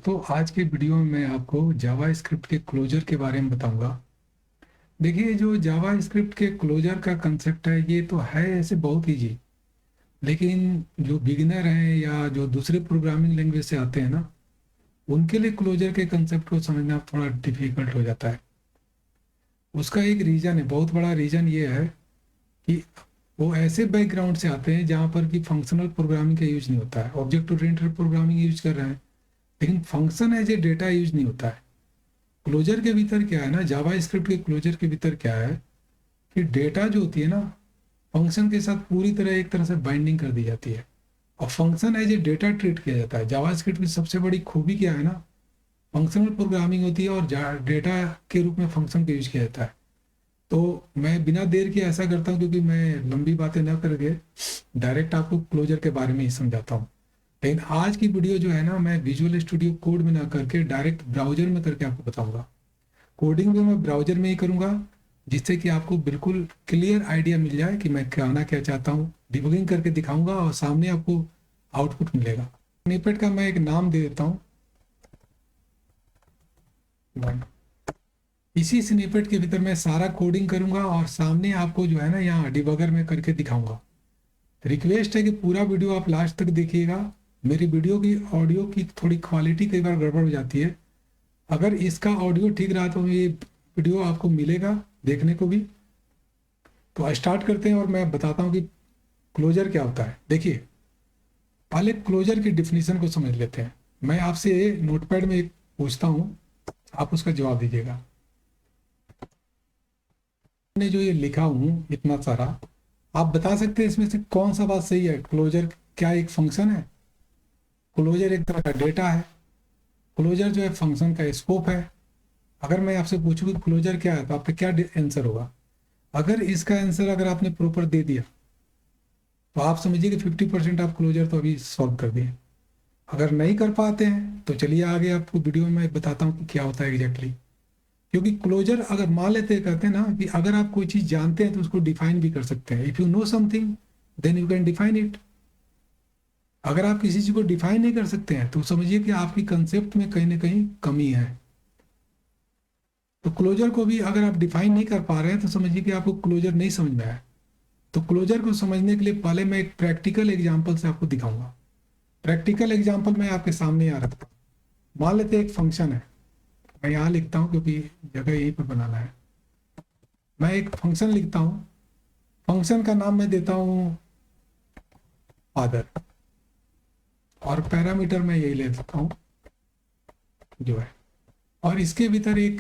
तो आज के वीडियो में मैं आपको जावा स्क्रिप्ट के क्लोजर के बारे में बताऊंगा। देखिए, जो जावा स्क्रिप्ट के क्लोजर का कंसेप्ट है, ये तो है ऐसे बहुत इजी। लेकिन जो बिगिनर हैं या जो दूसरे प्रोग्रामिंग लैंग्वेज से आते हैं ना, उनके लिए क्लोजर के कंसेप्ट को समझना थोड़ा डिफिकल्ट हो जाता है। उसका एक रीज़न है, बहुत बड़ा रीज़न ये है कि वो ऐसे बैकग्राउंड से आते हैं जहाँ पर कि फंक्शनल प्रोग्रामिंग का यूज नहीं होता है। ऑब्जेक्ट ओरिएंटेड प्रोग्रामिंग यूज कर रहे हैं, लेकिन function as a data use नहीं होता है। क्लोजर के भीतर क्या है ना, जावा स्क्रिप्ट के क्लोजर के भीतर क्या है कि डेटा जो होती है ना, फंक्शन के साथ पूरी तरह एक तरह से बाइंडिंग कर दी जाती है और function as a data treat किया जाता है। जावा स्क्रिप्ट की सबसे बड़ी खूबी क्या है ना, फंक्शनल प्रोग्रामिंग होती है और डेटा के रूप में फंक्शन का यूज किया जाता है। तो मैं बिना देर के ऐसा करता हूँ, क्योंकि मैं लंबी बातें न करके डायरेक्ट आपको क्लोजर के बारे में ही समझाता हूँ। लेकिन आज की वीडियो जो है ना, मैं विजुअल स्टूडियो कोड में ना करके डायरेक्ट ब्राउजर में करके आपको बताऊंगा। कोडिंग भी मैं ब्राउजर में ही करूंगा, जिससे कि आपको बिल्कुल क्लियर आइडिया मिल जाए कि मैं कहना क्या चाहता हूँ। डिबगिंग करके दिखाऊंगा और सामने आपको आउटपुट मिलेगा। स्निपेट का मैं एक नाम दे देता हूँ, वन। इसी स्निपेट के भीतर मैं सारा कोडिंग करूंगा और सामने आपको जो है ना, यहाँ डिबगर में करके दिखाऊंगा। रिक्वेस्ट है कि पूरा वीडियो आप लास्ट तक देखिएगा। मेरी वीडियो की ऑडियो की थोड़ी क्वालिटी कई बार गड़बड़ हो जाती है। अगर इसका ऑडियो ठीक रहा तो ये वीडियो आपको मिलेगा देखने को भी। तो स्टार्ट करते हैं और मैं बताता हूँ कि क्लोजर क्या होता है। देखिए, पहले क्लोजर की डिफिनीशन को समझ लेते हैं। मैं आपसे नोटपैड में एक पूछता हूँ, आप उसका जवाब दीजिएगा। मैंने जो ये लिखा हूँ इतना सारा, आप बता सकते हैं इसमें से कौन सा बात सही है। क्लोजर क्या एक फंक्शन है? क्लोजर एक तरह का डेटा है। क्लोजर जो है फंक्शन का स्कोप है। अगर मैं आपसे पूछूं कि क्लोजर क्या है, तो आपका क्या आंसर होगा? अगर इसका आंसर अगर आपने प्रॉपर दे दिया, तो आप समझिए कि 50% आप क्लोजर तो अभी सॉल्व कर दिए। अगर नहीं कर पाते हैं तो चलिए आगे आपको वीडियो में मैं बताता हूँ कि क्या होता है एग्जैक्टली। क्योंकि क्लोजर अगर मान लेते हैं, कहते हैं ना कि अगर आप कोई चीज़ जानते हैं तो उसको डिफाइन भी कर सकते हैं। If you know something then you can define it. अगर आप किसी चीज़ को डिफाइन नहीं कर सकते हैं तो समझिए कि आपकी कंसेप्ट में कहीं ना कहीं कमी है। तो क्लोजर को भी अगर आप डिफाइन नहीं कर पा रहे हैं तो समझिए कि आपको क्लोजर नहीं समझ में आया। तो क्लोजर को समझने के लिए पहले मैं एक प्रैक्टिकल एग्जांपल से आपको दिखाऊंगा। प्रैक्टिकल एग्जांपल मैं आपके सामने यहाँ रखता हूँ। मान लेते हैं एक फंक्शन है, मैं यहाँ लिखता हूँ क्योंकि जगह यहीं पर बनाना है। मैं एक फंक्शन लिखता हूँ, फंक्शन का नाम मैं देता हूँ फादर, और पैरामीटर मैं यही ले सकता हूँ जो है। और इसके भीतर एक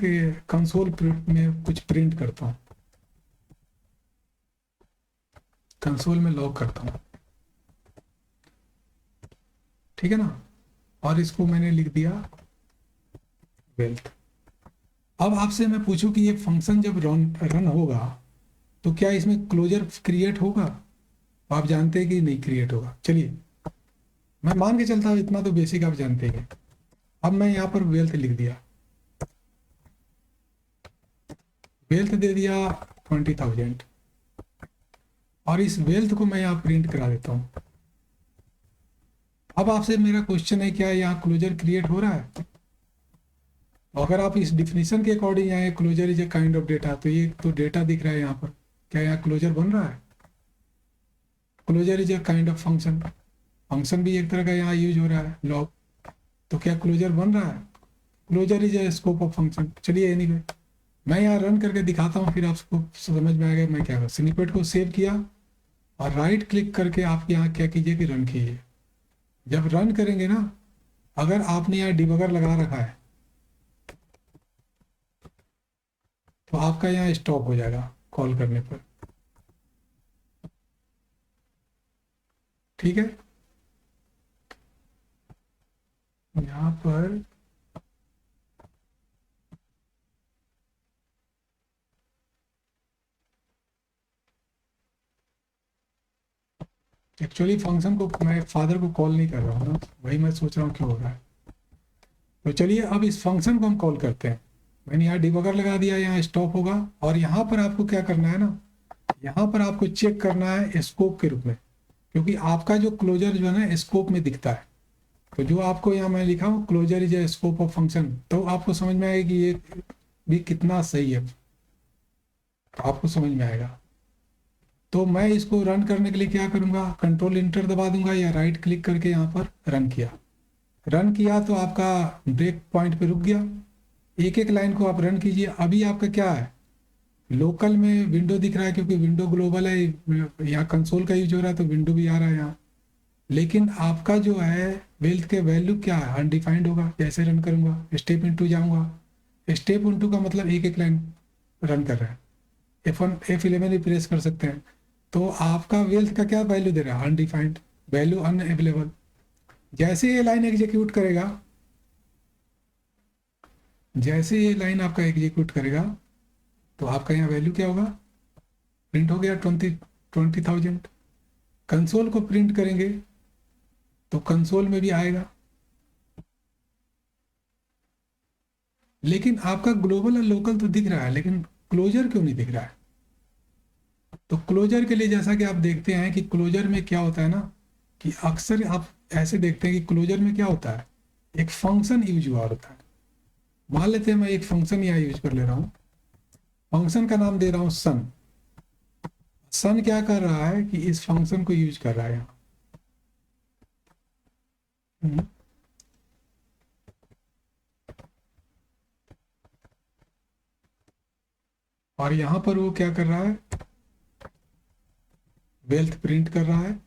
कंसोल में कुछ प्रिंट करता हूँ, कंसोल में लॉग करता हूँ, ठीक है ना। और इसको मैंने लिख दिया वेल्थ। अब आपसे मैं पूछूं कि ये फंक्शन जब रन रन होगा तो क्या इसमें क्लोजर क्रिएट होगा? तो आप जानते हैं कि नहीं क्रिएट होगा। चलिए मैं मान के चलता हूँ, इतना तो बेसिक आप जानते हैं। अब मैं यहाँ पर वेल्थ लिख दिया, वेल्थ दे दिया 20,000, और इस वेल्थ को मैं यहाँ प्रिंट करा देता हूँ। अब आपसे मेरा क्वेश्चन है, क्या यहाँ क्लोजर क्रिएट हो रहा है? अगर आप इस डिफिनीशन के अकॉर्डिंग यहाँ closure is a kind of data, तो ये तो डेटा दिख रहा है यहाँ पर। क्या यहाँ क्लोजर बन रहा है? Closure is a kind of function, function भी एक तरह का यहाँ यूज हो रहा है, लॉग। तो क्या क्लोजर बन रहा है? Closure is a scope of function. चलिए एनीवे, मैं यहाँ रन करके दिखाता हूँ, फिर आपको समझ में आएगा मैं क्या करूँ। स्निपेट को सेव किया और राइट क्लिक करके आप यहाँ क्या कीजिए कि रन कीजिए। जब रन करेंगे ना, अगर आपने यहाँ डिबगर लगा रखा है तो आपका यहाँ स्टॉप हो जाएगा कॉल करने पर, ठीक है। यहाँ पर एक्चुअली फंक्शन को मैं फादर को कॉल नहीं कर रहा हूँ ना, वही मैं सोच रहा हूँ क्यों हो रहा है। तो चलिए अब इस फंक्शन को हम कॉल करते हैं। मैंने यहाँ डिबगर लगा दिया, यहाँ स्टॉप होगा। और यहाँ पर आपको क्या करना है ना, यहाँ पर आपको चेक करना है स्कोप के रूप में, क्योंकि आपका जो क्लोजर जो है ना स्कोप में दिखता है। तो जो आपको यहाँ मैं लिखा हूँ closure is a scope of function, तो आपको समझ में आएगा कि ये भी कितना सही है, तो आपको समझ में आएगा। तो मैं इसको रन करने के लिए क्या करूँगा, कंट्रोल इंटर दबा दूंगा या राइट क्लिक करके यहाँ पर रन किया। रन किया तो आपका ब्रेक पॉइंट पे रुक गया। एक एक लाइन को आप रन कीजिए। अभी आपका क्या है, लोकल में विंडो दिख रहा है क्योंकि विंडो ग्लोबल है, यहाँ कंसोल का यूज हो रहा है तो विंडो भी आ रहा है यहाँ। लेकिन आपका जो है वेल्थ के वैल्यू क्या है, अनडिफाइंड होगा। जैसे रन करूँगा स्टेप इनटू जाऊँगा, स्टेप इनटू का मतलब एक एक लाइन रन कर रहा है। F11 भी प्रेस कर सकते हैं। तो आपका वेल्थ का क्या वैल्यू दे रहा है, अनडिफाइंड वैल्यू, अनअवेलेबल। जैसे ये लाइन एग्जीक्यूट करेगा, जैसे ये लाइन आपका एग्जीक्यूट करेगा तो आपका यहाँ वैल्यू क्या होगा, प्रिंट हो गया 20,000। कंसोल को प्रिंट करेंगे तो कंसोल में भी आएगा, लेकिन आपका ग्लोबल और लोकल तो दिख रहा है, लेकिन क्लोजर क्यों नहीं दिख रहा है। तो क्लोजर के लिए जैसा कि आप देखते हैं कि क्लोजर में क्या होता है ना, कि अक्सर आप ऐसे देखते हैं कि क्लोजर में क्या होता है, एक फंक्शन यूज हुआ होता है। मान लेते हैं मैं एक फंक्शन यहाँ यूज कर ले रहा हूँ, फंक्शन का नाम दे रहा हूँ सन। सन क्या कर रहा है कि इस फंक्शन को यूज कर रहा है यहाँ। हम्म, और यहाँ पर वो क्या कर रहा है, वेल्थ प्रिंट कर रहा है।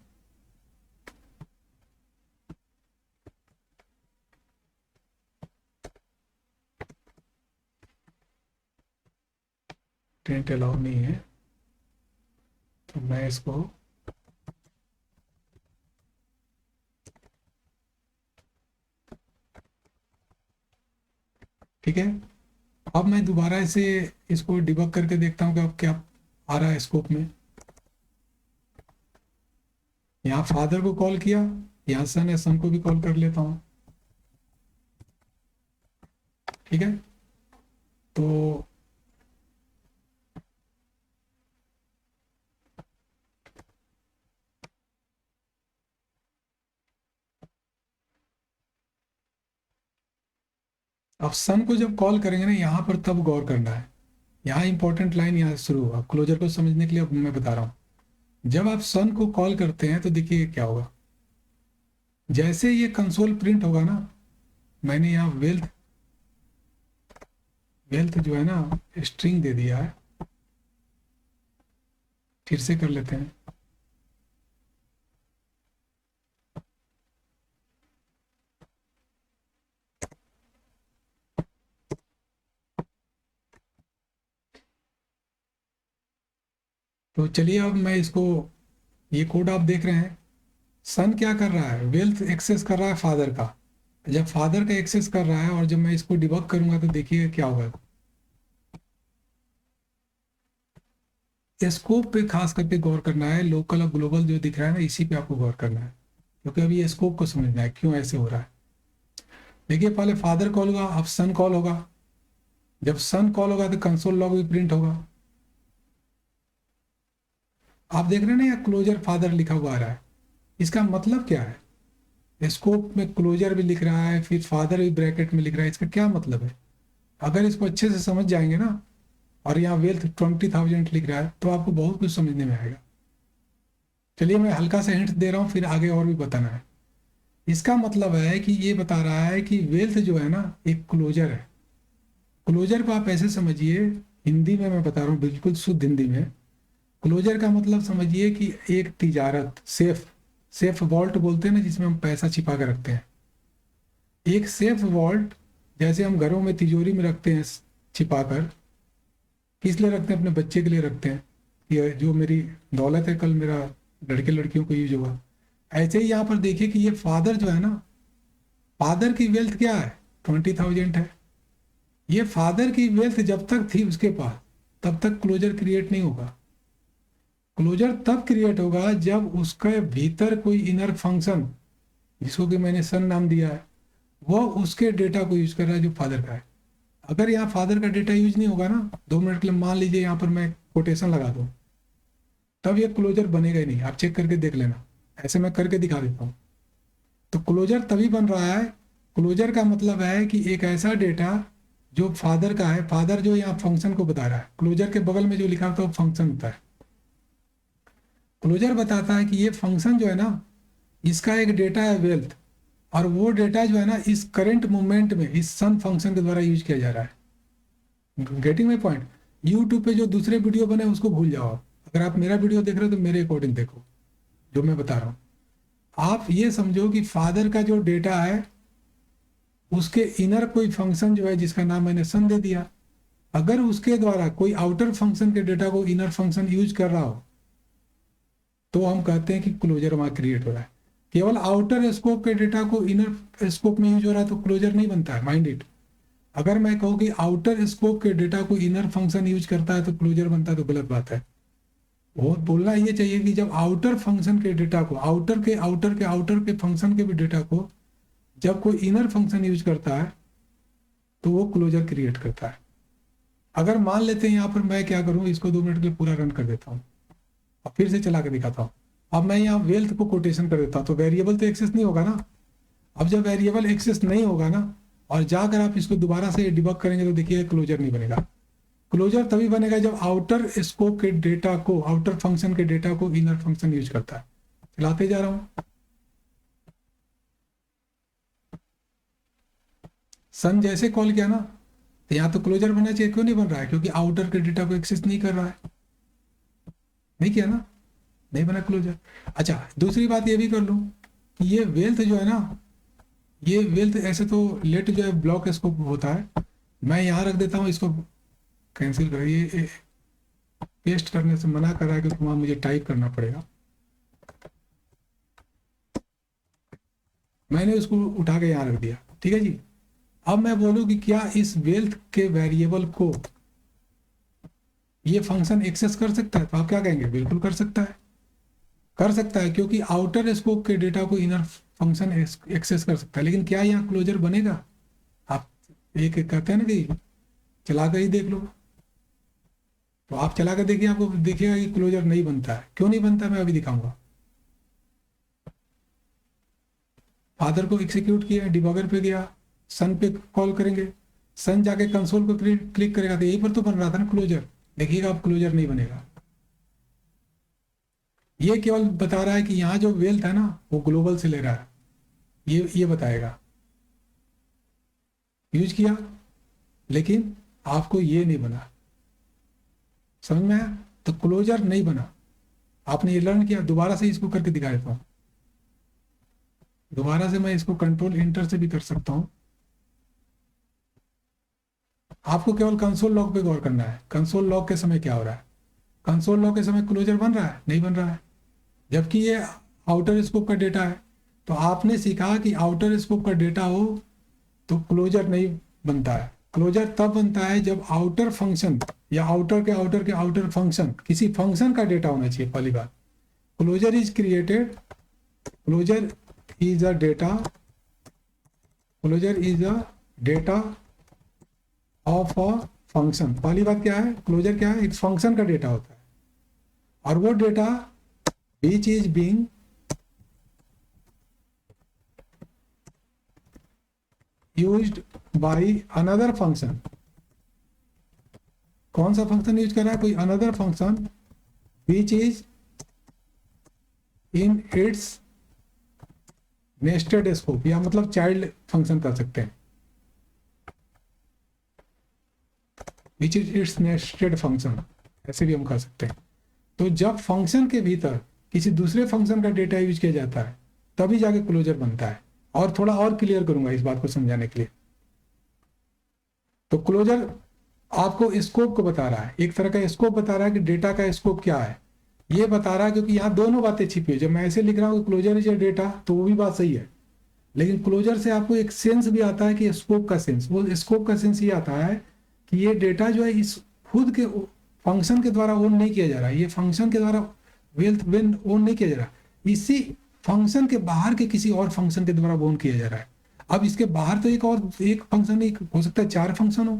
टेंट अलाउ नहीं है तो मैं इसको ठीक है। अब मैं दोबारा इसे इसको डिबग करके देखता हूँ कि अब क्या आ रहा है स्कोप में। यहाँ फादर को कॉल किया, यहाँ सन है, सन को भी कॉल कर लेता हूँ। ठीक है, तो अब सन को जब कॉल करेंगे ना यहाँ पर, तब गौर करना है। यहाँ इंपॉर्टेंट लाइन यहाँ से शुरू हुआ, क्लोजर को समझने के लिए अब मैं बता रहा हूँ। जब आप सन को कॉल करते हैं तो देखिए क्या होगा, जैसे ये कंसोल प्रिंट होगा ना, मैंने यहाँ वेल्थ वेल्थ जो है ना स्ट्रिंग दे दिया है। फिर से कर लेते हैं। तो चलिए अब मैं इसको, ये कोड आप देख रहे हैं, सन क्या कर रहा है, वेल्थ एक्सेस कर रहा है फादर का। जब फादर का एक्सेस कर रहा है और जब मैं इसको डिबग करूंगा तो देखिए क्या होगा। स्कोप पे खास करके गौर करना है, लोकल और ग्लोबल जो दिख रहा है ना, इसी पे आपको गौर करना है, क्योंकि अभी ये स्कोप को समझना है क्यों ऐसे हो रहा है। देखिए पहले फादर कॉल होगा, अब सन कॉल होगा। जब सन कॉल होगा तो कंसोल लॉग भी प्रिंट होगा। आप देख रहे हैं ना, यहाँ क्लोजर फादर लिखा हुआ आ रहा है। इसका मतलब क्या है, स्कोप में क्लोजर भी लिख रहा है, फिर फादर भी ब्रैकेट में लिख रहा है, इसका क्या मतलब है। अगर इसको अच्छे से समझ जाएंगे ना, और यहाँ वेल्थ 20,000 लिख रहा है, तो आपको बहुत कुछ समझने में आएगा। चलिए मैं हल्का सा हिंट दे रहा हूँ, फिर आगे और भी बताना है। इसका मतलब है कि ये बता रहा है कि वेल्थ जो है ना एक क्लोजर है। क्लोजर को आप ऐसे समझिए, हिंदी में मैं बता रहा हूँ बिल्कुल शुद्ध हिंदी में। क्लोजर का मतलब समझिए कि एक तिजारत, सेफ, सेफ वॉल्ट बोलते हैं ना जिसमें हम पैसा छिपा कर रखते हैं। एक सेफ वॉल्ट, जैसे हम घरों में तिजोरी में रखते हैं छिपा कर, किस लिए रखते हैं, अपने बच्चे के लिए रखते हैं कि जो मेरी दौलत है कल मेरा लड़के लड़कियों को यूज होगा। ऐसे ही यहाँ पर देखिए कि ये फादर जो है ना, फादर की वेल्थ क्या है, 20,000 है। ये फादर की वेल्थ जब तक थी उसके पास, तब तक क्लोजर क्रिएट नहीं होगा। क्लोजर तब क्रिएट होगा जब उसके भीतर कोई इनर फंक्शन, जिसको कि मैंने सन नाम दिया है, वो उसके डेटा को यूज कर रहा है जो फादर का है। अगर यहाँ फादर का डेटा यूज नहीं होगा ना, 2 मिनट के लिए मान लीजिए यहाँ पर मैं कोटेशन लगा दूँ, तब ये क्लोजर बनेगा ही नहीं। आप चेक करके देख लेना, ऐसे मैं करके दिखा देता हूँ। तो क्लोजर तभी बन रहा है, क्लोजर का मतलब है कि एक ऐसा डेटा जो फादर का है, फादर जो यहाँ फंक्शन को बता रहा है, क्लोजर के बगल में जो लिखा होता है वो फंक्शन होता है। क्लोजर बताता है कि ये फंक्शन जो है ना, इसका एक डेटा है वेल्थ, और वो डेटा जो है ना इस करंट मोमेंट में इस सन फंक्शन के द्वारा यूज किया जा रहा है। Getting my point? यूट्यूब पे जो दूसरे वीडियो बने उसको भूल जाओ, अगर आप मेरा वीडियो देख रहे हो तो मेरे अकॉर्डिंग देखो जो मैं बता रहा हूँ। आप ये समझो कि फादर का जो डेटा है उसके इनर कोई फंक्शन जो है जिसका नाम मैंने सन दे दिया, अगर उसके द्वारा कोई आउटर फंक्शन के डेटा को इनर फंक्शन यूज कर रहा हो तो हम कहते हैं कि क्लोजर वहां क्रिएट हो रहा है। केवल आउटर स्कोप के डेटा को इनर स्कोप में यूज हो रहा है तो क्लोजर नहीं बनता है, माइंड इट। अगर मैं कहूँ कि आउटर स्कोप के डेटा को इनर फंक्शन यूज करता है तो क्लोजर बनता है, तो गलत बात है। वो बोलना ये चाहिए कि जब आउटर फंक्शन के डेटा को, आउटर के फंक्शन के भी डेटा को जब कोई इनर फंक्शन यूज करता है तो वो क्लोजर क्रिएट करता है। अगर मान लेते हैं यहाँ पर मैं क्या करूँ, इसको 2 मिनट के लिए पूरा रन कर देता हूँ और फिर से चला के दिखाता हूँ। अब मैं यहाँ वेल्थ को कोटेशन कर देता हूँ तो वेरिएबल तो एक्सेस नहीं होगा ना। अब जब वेरिएबल एक्सेस नहीं होगा ना और जाकर आप इसको दोबारा से डिबग करेंगे तो देखिए क्लोजर नहीं बनेगा। क्लोजर तभी बनेगा जब आउटर स्कोप के डेटा को, आउटर फंक्शन के डेटा को इनर फंक्शन यूज करता है। चलाते जा रहा हूं। सन जैसे कॉल किया ना तो यहाँ तो क्लोजर बनना चाहिए, क्यों नहीं बन रहा है? क्योंकि आउटर के डेटा को एक्सेस नहीं कर रहा है, नहीं किया ना, नहीं बना क्लोजर। अच्छा, दूसरी बात ये भी कर लूँ कि ये वेल्थ जो है ना, ये वेल्थ ऐसे तो लेट जो है ब्लॉक स्कोप होता है, मैं यहाँ रख देता हूँ, इसको कैंसिल कर, ये पेस्ट करने से मना कर रहा है क्योंकि वहाँ मुझे टाइप करना पड़ेगा। मैंने उसको उठा के यहाँ रख दिया, ठीक है जी। अब मैं बोलूँ कि क्या इस वेल्थ के वेरिएबल को ये फंक्शन एक्सेस कर सकता है, तो आप क्या कहेंगे? बिल्कुल कर सकता है, कर सकता है, क्योंकि आउटर स्कोप के डेटा को इनर फंक्शन एक्सेस कर सकता है। लेकिन क्या यहाँ क्लोजर बनेगा? आप एक कहते हैं ना कि चला कर ही देख लो, तो आप चला कर देखिए, आपको देखिएगा कि क्लोजर नहीं बनता है। क्यों नहीं बनता मैं अभी दिखाऊंगा। फादर को एग्जीक्यूट किया, डिबगर पे गया, सन पे कॉल करेंगे, सन जाके कंसोल को क्लिक करेगा तो यहीं पर तो बन रहा था ना क्लोजर। देखिएगा आप क्लोजर नहीं बनेगा। ये केवल बता रहा है कि यहाँ जो वेल्थ है ना वो ग्लोबल से ले रहा है, ये बताएगा। यूज किया लेकिन आपको ये नहीं बना, समझ में आया? तो क्लोजर नहीं बना, आपने ये लर्न किया। दोबारा से इसको करके दिखा देता हूँ, दोबारा से मैं इसको कंट्रोल इंटर से भी कर सकता हूँ। आपको केवल कंसोल लॉग पे गौर करना है, कंसोल लॉग के समय क्या हो रहा है। कंसोल लॉग के समय क्लोजर बन रहा है? नहीं बन रहा है, जबकि ये आउटर स्कोप का डेटा है। तो आपने सीखा कि आउटर स्कोप का डेटा हो तो क्लोजर नहीं बनता है। क्लोजर तब बनता है जब आउटर फंक्शन या आउटर फंक्शन, किसी फंक्शन का डेटा होना चाहिए। पहली बात, closure is created, closure is a data, closure is a data of a function. पहली बात क्या है, क्लोजर क्या है? एक फंक्शन का डेटा होता है, और वो data which is being used by another function। कौन सा फंक्शन यूज कर रहा है? कोई another function which is in its nested scope, या मतलब चाइल्ड फंक्शन कर सकते हैं, which is its nested function, ऐसे भी हम कर सकते हैं। तो जब फंक्शन के भीतर किसी दूसरे फंक्शन का डेटा यूज किया जाता है तभी जाके क्लोजर बनता है। और थोड़ा और क्लियर करूंगा इस बात को समझाने के लिए। तो क्लोजर आपको स्कोप को बता रहा है, एक तरह का स्कोप बता रहा है कि डेटा का स्कोप क्या है, ये बता रहा है। क्योंकि यहाँ दोनों बातें छिपी है, जब मैं ऐसे लिख रहा हूँ क्लोजर इज डेटा तो वो भी बात सही है, लेकिन क्लोजर से आपको एक सेंस भी आता है कि स्कोप का सेंस। वो स्कोप का सेंस ये आता है कि ये डेटा जो है इस खुद के फंक्शन के द्वारा ओन नहीं किया जा रहा है, ये फंक्शन के द्वारा वेल्थ ओन नहीं किया जा रहा, इसी फंक्शन के बाहर के किसी और फंक्शन के द्वारा ओन किया जा रहा है। अब इसके बाहर तो एक फंक्शन नहीं हो सकता, 4 फंक्शन हो,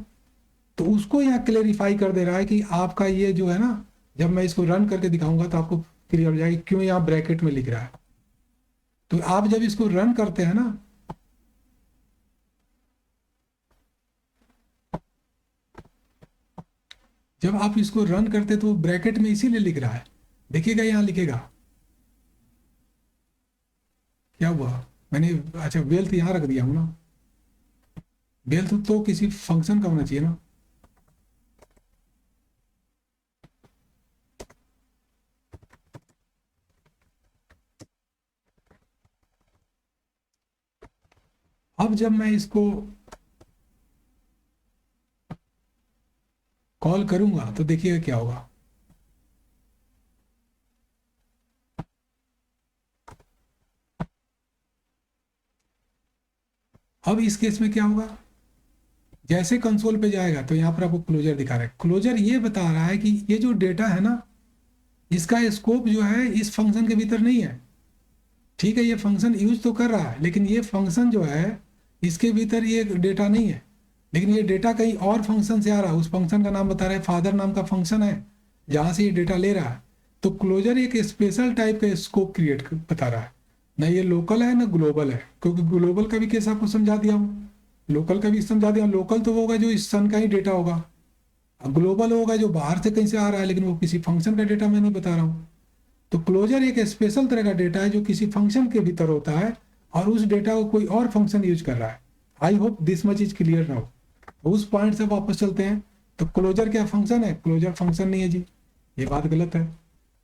तो उसको यहाँ क्लेरिफाई कर दे रहा है कि आपका ये जो है ना, जब मैं इसको रन करके दिखाऊंगा तो आपको क्लियर हो जाएगा क्यों यहाँ ब्रैकेट में लिख रहा है। तो आप जब इसको रन करते हैं ना, जब आप इसको रन करते तो ब्रैकेट में इसीलिए लिख रहा है, देखिएगा यहाँ लिखेगा क्या हुआ। मैंने अच्छा वेल्थ यहाँ रख दिया हूँ ना, वेल्थ तो किसी फंक्शन का होना चाहिए ना। अब जब मैं इसको कॉल करूंगा तो देखिएगा क्या होगा। अब इस केस में क्या होगा, जैसे कंसोल पे जाएगा तो यहाँ पर आपको क्लोजर दिखा रहा है। क्लोजर ये बता रहा है कि ये जो डेटा है ना, इसका स्कोप जो है इस फंक्शन के भीतर नहीं है। ठीक है, ये फंक्शन यूज तो कर रहा है, लेकिन ये फंक्शन जो है इसके भीतर ये डेटा नहीं है, लेकिन ये डेटा कहीं और फंक्शन से आ रहा है। उस फंक्शन का नाम बता रहा है, फादर नाम का फंक्शन है जहाँ से ये डेटा ले रहा है। तो क्लोजर एक स्पेशल टाइप का स्कोप क्रिएट बता रहा है, ना ये लोकल है ना ग्लोबल है, क्योंकि ग्लोबल का भी केस आपको समझा दिया हूँ, लोकल का भी समझा दिया। लोकल तो वो होगा जो इस सन का ही डेटा होगा, अब ग्लोबल होगा जो बाहर से कहीं से आ रहा है, लेकिन वो किसी फंक्शन का डेटा मैं नहीं बता रहा हूँ। तो क्लोजर एक स्पेशल तरह का डेटा है जो किसी फंक्शन के भीतर होता है, और उस डेटा को कोई और फंक्शन यूज कर रहा है। I hope this much is clear now. उस पॉइंट से वापस चलते हैं। तो क्लोजर क्या फंक्शन है? क्लोजर फंक्शन नहीं है जी, ये बात गलत है।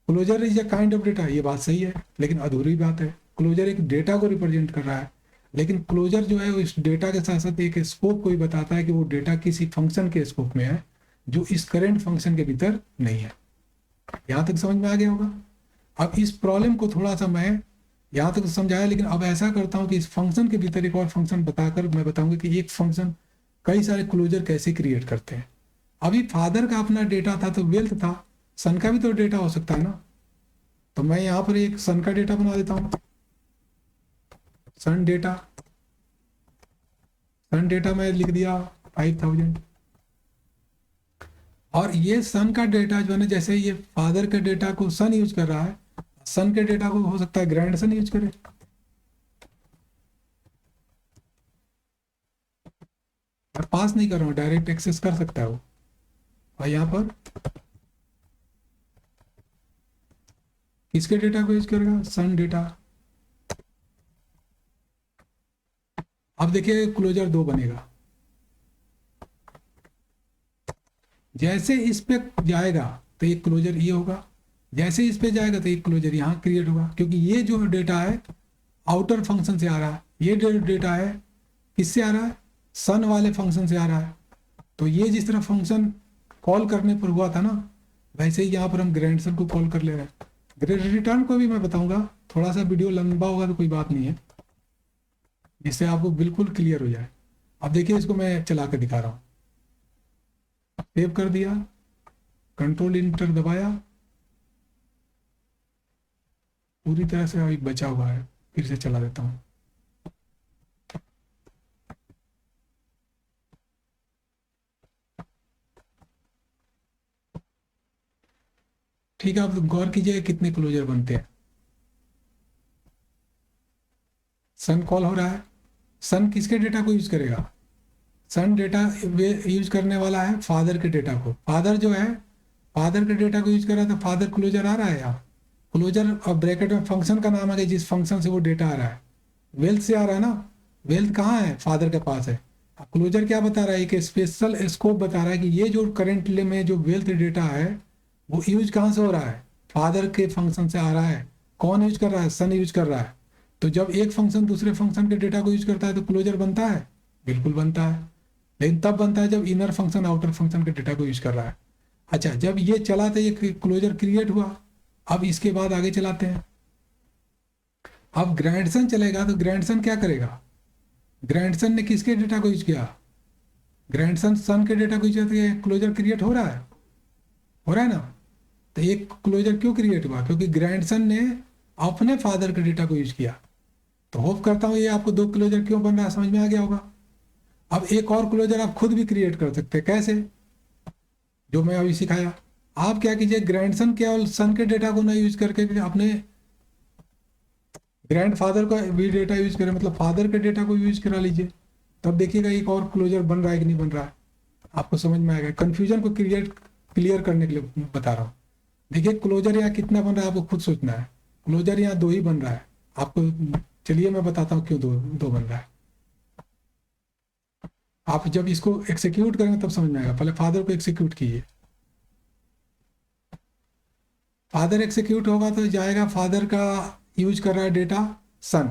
Closure is a kind of data, ये बात सही है, लेकिन अधूरी बात है। क्लोजर एक डेटा को रिप्रेजेंट कर रहा है, लेकिन क्लोजर जो है इस डेटा के साथ साथ एक स्कोप को भी बताता है कि वो डेटा किसी फंक्शन के स्कोप में है जो इस करेंट फंक्शन के भीतर नहीं है। यहाँ तक समझ में आ गया होगा। अब इस प्रॉब्लम को थोड़ा सा मैं यहाँ तक समझाया, लेकिन अब ऐसा करता हूँ कि इस फंक्शन के भीतर एक और फंक्शन बताकर मैं बताऊंगा कि एक फंक्शन कई सारे क्लोजर कैसे क्रिएट करते हैं। अभी फादर का अपना डेटा था तो वेल्थ था, सन का भी तो डेटा हो सकता है ना। तो मैं यहाँ पर एक सन का डेटा बना देता हूँ, सन डेटा। सन डेटा मैं लिख दिया 5000। और ये सन का डेटा जो है ना, जैसे ये फादर के डेटा को सन यूज कर रहा है, सन के डेटा को हो सकता है ग्रैंड सन यूज करे। मैं पास नहीं कर रहा हूँ, डायरेक्ट एक्सेस कर सकता है वो। और यहाँ पर किसके डेटा को यूज करेगा? सन डेटा। अब देखिए क्लोजर 2 बनेगा। जैसे इस पे जाएगा तो एक क्लोजर ये होगा, जैसे इस पे जाएगा तो एक क्लोजर यहाँ क्रिएट होगा, क्योंकि ये जो डेटा है आउटर फंक्शन से आ रहा है, ये डेटा है किससे आ रहा है? सन वाले फंक्शन से आ रहा है। तो ये जिस तरह फंक्शन कॉल करने पर हुआ था ना, वैसे ही यहाँ पर हम ग्रैंडसन को कॉल कर ले रहे हैं। रिटर्न को भी मैं बताऊंगा, थोड़ा सा वीडियो लंबा होगा तो कोई बात नहीं है, जिससे आपको बिल्कुल क्लियर हो जाए। अब देखिए इसको मैं चला कर दिखा रहा हूँ। सेव कर दिया, कंट्रोल इंटर दबाया, पूरी तरह से अभी बचा हुआ है, फिर से चला देता हूँ। ठीक है, आप गौर कीजिए कितने क्लोजर बनते हैं। सन कॉल हो रहा है, सन किसके डेटा को यूज करेगा? सन डेटा यूज करने वाला है फादर के डेटा को। फादर जो है फादर के डेटा को यूज कर रहा है, तो फादर क्लोजर आ रहा है यहाँ। क्लोजर और ब्रैकेट में फंक्शन का नाम है, जिस फंक्शन से वो डेटा आ रहा है। वेल्थ से आ रहा है ना, वेल्थ कहाँ है? फादर के पास है। क्लोजर क्या बता रहा है? एक स्पेशल स्कोप बता रहा है कि ये जो करंट में जो वेल्थ डेटा है वो यूज कहाँ से हो रहा है? फादर के फंक्शन से आ रहा है। कौन यूज कर रहा है? सन यूज कर रहा है। तो जब एक फंक्शन दूसरे फंक्शन के डेटा को यूज करता है तो क्लोजर बनता है, बिल्कुल बनता है, लेकिन तब बनता है जब इनर फंक्शन आउटर फंक्शन के डेटा को यूज कर रहा है। अच्छा, जब ये चला तो ये क्लोजर क्रिएट हुआ। अब इसके बाद आगे चलाते हैं। अब ग्रैंडसन चलेगा तो ग्रैंडसन क्या करेगा? ग्रैंडसन ने किसके डेटा को यूज किया? ग्रैंडसन सन के डेटा को यूज करके क्लोजर क्रिएट हो रहा है, हो रहा है ना। तो एक क्लोजर क्यों क्रिएट हुआ? क्योंकि ग्रैंडसन ने अपने फादर के डेटा को यूज किया। तो होप करता हूँ ये आपको 2 क्लोजर क्यों बन रहा है समझ में आ गया होगा। अब एक और क्लोजर आप खुद भी क्रिएट कर सकते हैं। कैसे? जो मैं अभी सिखाया। आप क्या कीजिए, ग्रैंडसन के और सन के डेटा को ना यूज करके अपने ग्रैंडफादर का भी डेटा यूज करें, मतलब फादर के डेटा को यूज करा लीजिए, तब देखिएगा एक और क्लोजर बन रहा है कि नहीं बन रहा है, आपको समझ में आएगा। कन्फ्यूजन को क्लियर करने के लिए बता रहा हूँ। देखिए क्लोजर यहाँ कितना बन रहा है आपको खुद सोचना है। क्लोजर यहाँ 2 ही बन रहा है आपको। चलिए मैं बताता हूँ क्यों दो बन रहा है। आप जब इसको एक्सिक्यूट करेंगे तब समझ में आएगा। पहले फादर को एक्सिक्यूट कीजिए। फादर एक्सिक्यूट होगा तो जाएगा, फादर का यूज कर रहा है डेटा सन।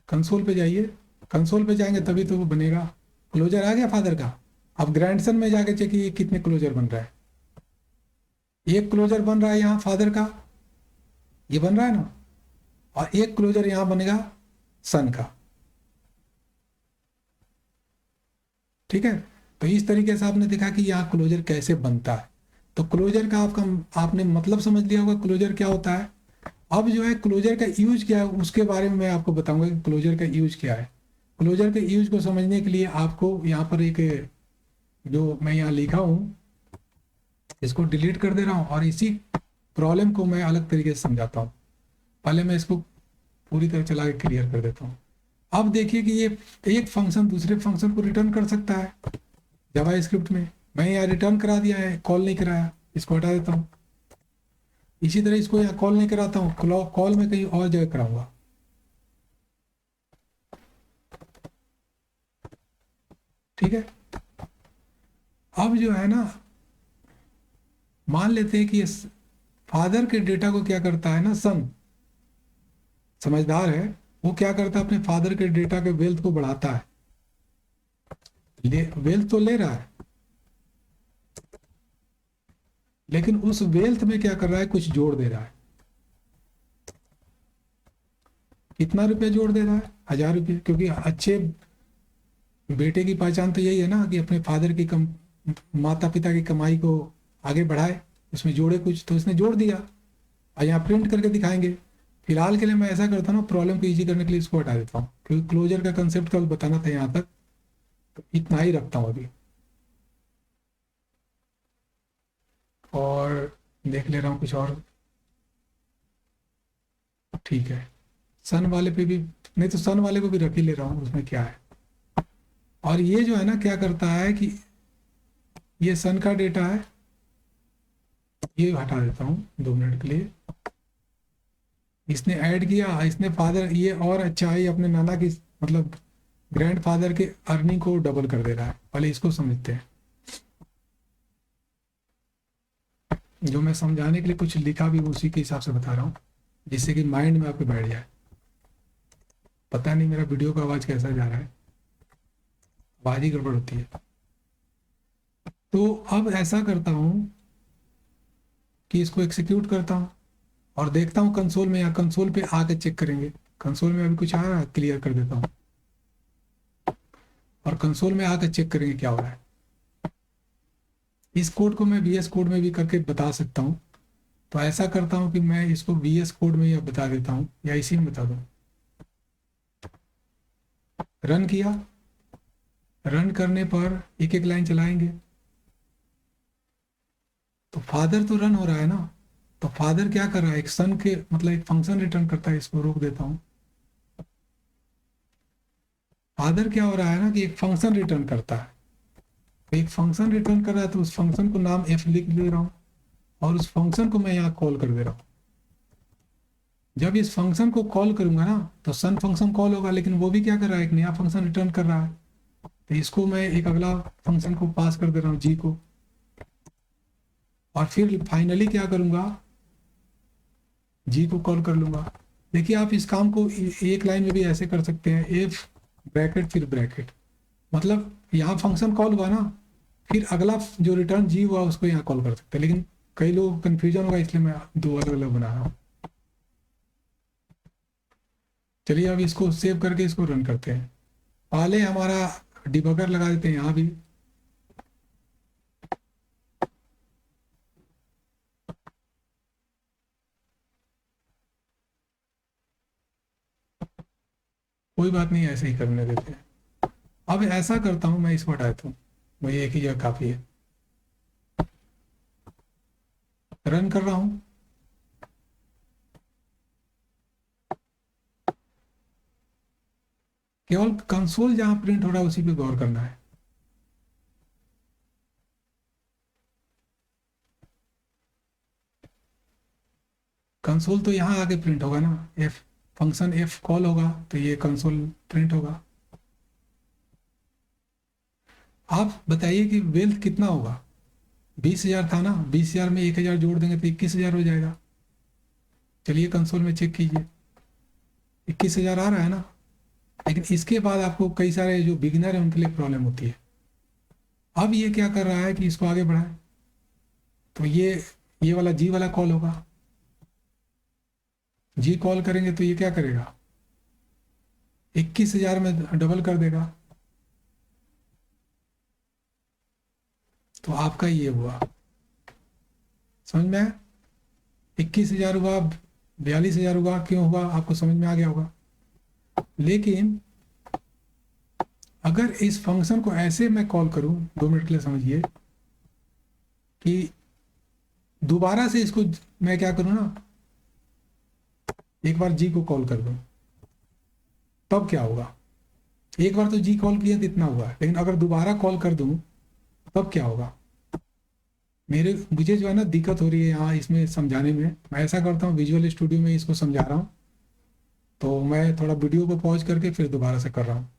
कंसोल पे जाइए, कंसोल पे जाएंगे तभी तो वो बनेगा। क्लोजर आ गया फादर का। अब ग्रैंडसन में जाके चेकिए कितने क्लोजर बन रहा है। एक क्लोजर बन रहा है यहाँ फादर का, ये बन रहा है ना, और एक क्लोजर यहाँ बनेगा सन का। ठीक है, तो इस तरीके से आपने देखा कि यहाँ क्लोजर कैसे बनता है। तो क्लोजर का आपने मतलब समझ लिया होगा क्लोजर क्या होता है। अब जो है क्लोजर का यूज क्या है उसके बारे में मैं आपको बताऊंगा कि क्लोजर का यूज क्या है। क्लोजर के यूज को समझने के लिए आपको यहाँ पर एक, जो मैं यहाँ लिखा हूँ इसको डिलीट कर दे रहा हूँ और इसी प्रॉब्लम को मैं अलग तरीके से समझाता हूँ। पहले मैं इसको पूरी तरह चला के क्लियर कर देता हूँ। अब देखिए कि ये एक फंक्शन दूसरे फंक्शन को रिटर्न कर सकता है जावा स्क्रिप्ट में। मैं यहाँ रिटर्न करा दिया है, कॉल नहीं कराया, इसको हटा देता हूँ। इसी तरह इसको यहाँ कॉल नहीं कराता हूँ, कॉल में कहीं और जगह कराऊंगा। ठीक है, अब जो है ना, मान लेते हैं कि फादर के डेटा को क्या करता है ना सन, समझदार है, वो क्या करता है अपने फादर के डेटा के वेल्थ को बढ़ाता है। वेल्थ तो ले रहा है, लेकिन उस वेल्थ में क्या कर रहा है, कुछ जोड़ दे रहा है। कितना रुपया जोड़ दे रहा है, 1000 रुपये, क्योंकि अच्छे बेटे की पहचान तो यही है ना कि अपने फादर की माता पिता की कमाई को आगे बढ़ाए, उसमें जोड़े कुछ, तो इसने जोड़ दिया और यहाँ प्रिंट करके दिखाएंगे। फिलहाल के लिए मैं ऐसा करता हूँ, प्रॉब्लम को ईजी करने के लिए इसको हटा देता हूँ, क्योंकि क्लोजर का कंसेप्ट कल बताना था यहाँ तक, तो इतना ही रखता हूँ अभी। और देख ले रहा हूँ कुछ और, ठीक है। सन वाले पे भी, नहीं तो सन वाले को भी रख ही ले रहा हूँ, उसमें क्या है। और ये जो है ना क्या करता है कि ये सन का डेटा है, ये हटा देता हूँ 2 मिनट के लिए। इसने ऐड किया, इसने फादर, ये और अच्छा है, अपने नाना की मतलब ग्रैंड फादर के अर्निंग को डबल कर दे रहा है। पहले इसको समझते हैं। जो मैं समझाने के लिए कुछ लिखा भी उसी के हिसाब से बता रहा हूँ, जिससे कि माइंड में आपके बैठ जाए। पता नहीं मेरा वीडियो का आवाज़ कैसा जा रहा है, आवाज़ ही गड़बड़ होती है। तो अब ऐसा करता हूँ कि इसको एग्जीक्यूट करता हूँ और देखता हूँ कंसोल में, या कंसोल पे आके चेक करेंगे। कंसोल में अभी कुछ आ रहा है, क्लियर कर देता हूँ और कंसोल में आकर चेक करेंगे क्या हो रहा है। इस कोड को मैं VS कोड में भी करके बता सकता हूँ। तो ऐसा करता हूँ कि मैं इसको VS कोड में ही बता देता हूँ, या इसी में बता दूँ। रन किया, रन करने पर एक एक लाइन चलाएंगे, तो फादर तो रन हो रहा है ना। तो फादर क्या कर रहा है, एक सन के मतलब एक फंक्शन रिटर्न करता है। इसको रोक देता हूँ। फादर क्या हो रहा है ना कि एक फंक्शन रिटर्न करता है, एक फंक्शन रिटर्न कर रहा है, तो उस फंक्शन को नाम f लिख दे रहा हूँ और उस फंक्शन को मैं यहाँ कॉल कर दे रहा हूँ। जब इस फंक्शन को कॉल करूंगा ना तो सन फंक्शन कॉल होगा, लेकिन वो भी क्या कर रहा है, एक नया फंक्शन रिटर्न कर रहा है। तो इसको मैं एक अगला फंक्शन को पास कर दे रहा हूँ जी को, और फिर फाइनली क्या करूंगा, जी को कॉल कर लूंगा। देखिए आप इस काम को एक लाइन में भी ऐसे कर सकते हैं, एफ ब्रैकेट फिर ब्रैकेट, मतलब यहाँ फंक्शन कॉल हुआ ना, फिर अगला जो रिटर्न जी हुआ उसको यहाँ कॉल कर सकते हैं। लेकिन कई लोग कंफ्यूजन होगा, इसलिए मैं 2 अलग अलग बना रहा हूँ। चलिए अब इसको सेव करके इसको रन करते हैं। पहले हमारा डिबगर लगा देते हैं यहाँ भी। कोई बात नहीं, ऐसे ही करने देते हैं। अब ऐसा करता हूँ, मैं इसको हटा देता हूँ, वही एक ही जगह काफ़ी है। रन कर रहा हूँ, केवल कंसोल जहां प्रिंट हो रहा है उसी पे गौर करना है। कंसोल तो यहाँ आगे प्रिंट होगा ना, एफ फंक्शन एफ कॉल होगा तो ये कंसोल प्रिंट होगा। आप बताइए कि वेल्थ कितना होगा? 20,000 था ना, 20,000 में 1,000 जोड़ देंगे तो 21,000 हो जाएगा। चलिए कंसोल में चेक कीजिए, 21,000 आ रहा है ना। लेकिन इसके बाद आपको कई सारे जो बिगिनर है उनके लिए प्रॉब्लम होती है। अब ये क्या कर रहा है कि इसको आगे बढ़ाए, तो ये वाला जी वाला कॉल होगा। जी कॉल करेंगे तो ये क्या करेगा, 21,000 में डबल कर देगा। तो आपका ये हुआ, समझ में आया? 21,000 हुआ, 42,000 हुआ, क्यों हुआ आपको समझ में आ गया होगा। लेकिन अगर इस फंक्शन को ऐसे मैं कॉल करूं, 2 मिनट के लिए समझिए, कि दोबारा से इसको मैं क्या करूं ना, एक बार जी को कॉल कर दूं, तब क्या होगा? एक बार तो जी कॉल किया तो इतना हुआ, लेकिन अगर दोबारा कॉल कर दूं तब क्या होगा? मुझे जो है ना दिक्कत हो रही है यहाँ इसमें समझाने में। मैं ऐसा करता हूँ, विजुअल स्टूडियो में इसको समझा रहा हूँ, तो मैं थोड़ा वीडियो को पॉज करके फिर दोबारा से कर रहा हूँ,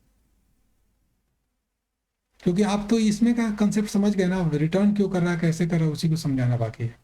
क्योंकि आप तो इसमें का कंसेप्ट समझ गए ना, रिटर्न क्यों कर रहा है, कैसे कर रहा है, उसी को समझाना बाकी है।